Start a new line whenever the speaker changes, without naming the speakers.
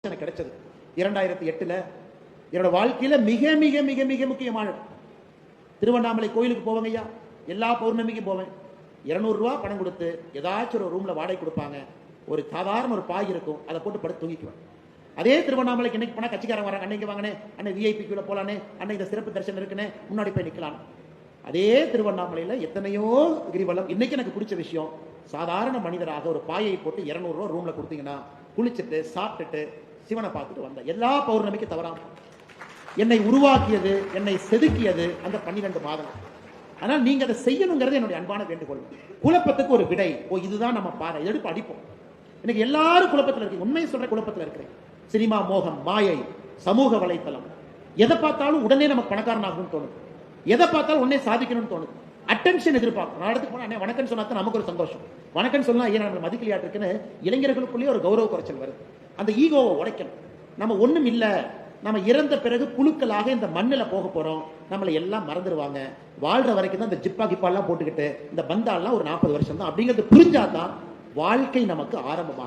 எனக்கு கிடைச்சது 2008 என்னோட வாழ்க்கையில மிக மிக மிக மிக முக்கியமான திருவண்ணாமலை கோயிலுக்கு போவாங்க ஐயா. எல்லா பௌர்ணமிக்கும் போவேன். 200 ரூபா பணம் கொடுத்து ஏதாச்சும் ஒரு ரூம்ல வாடகை கொடுப்பாங்க. ஒரு சாதாரண ஒரு பாய் இருக்கும், அதை போட்டு படுத்து தூங்கிக்குவேன். அதே திருவண்ணாமலைக்கு இன்னைக்கு போனா கட்சிக்காரன் வராங்க, அன்னைக்கு வாங்கினே அன்னை விஐபிக்குள்ள போலானே, அன்னை இந்த சிறப்பு தரிசனம் இருக்குன்னு முன்னாடி போய் நிக்கலாம். அதே திருவண்ணாமலையில எத்தனையோ கிரிவலம். இன்னைக்கு எனக்கு பிடிச்ச விஷயம், சாதாரண மனிதராக ஒரு பாயை போட்டு 200 ரூபா ரூம்ல கொடுத்தீங்கன்னா குளிச்சுட்டு சாப்பிட்டுட்டு சிவனை பார்த்துட்டு வந்த எல்லா பௌர்ணமிக்கு தவறாம என்னை உருவாக்கியது, என்னை செதுக்கியது அந்த 12 மாதம். ஆனால் நீங்க அதை செய்யணுங்கிறது என்னுடைய அன்பான வேண்டுகோள். குழப்பத்துக்கு ஒரு விடை, ஓ இதுதான் நம்ம பாறை, எடுப்பு அடிப்போம். எனக்கு எல்லாரும் குழப்பத்தில் இருக்கு, உண்மையை சொல்ற குழப்பத்தில் இருக்கிறேன். சினிமா மோகம், மாயை, சமூக வலைத்தளம், எதை பார்த்தாலும் உடனே நமக்கு பணக்காரன் ஆகணும்னு தோணுது, எதை பார்த்தாலும் உடனே சாதிக்கணும்னு தோணுது. அட்டென்ஷன் எதிர்பார்க்கும். நான் இடத்துக்கு போனா வணக்கம் சொன்னா தான் நமக்கு ஒரு சந்தோஷம். வணக்கம் சொன்னா ஏன் நம்ம மதிக்கலையாட்டு இருக்குன்னு இளைஞர்களுக்குள்ளேயே ஒரு கௌரவ குறைச்சல் வருது. அந்த ஈகோவை உடைக்கணும். நம்ம ஒண்ணும் இல்ல, நம்ம இறந்த பிறகு புழுக்களாக இந்த மண்ணில் போக போறோம், நம்மளை எல்லாம் மறந்துடுவாங்க. வாழ்ற வரைக்கும் தான் இந்த ஜிப்பா கிப்பா எல்லாம் போட்டுக்கிட்டு இந்த பந்தாலாம் ஒரு 40 வருஷம் தான் அப்படிங்கிறது புரிஞ்சாதான் வாழ்க்கை நமக்கு ஆரம்பமாகும்.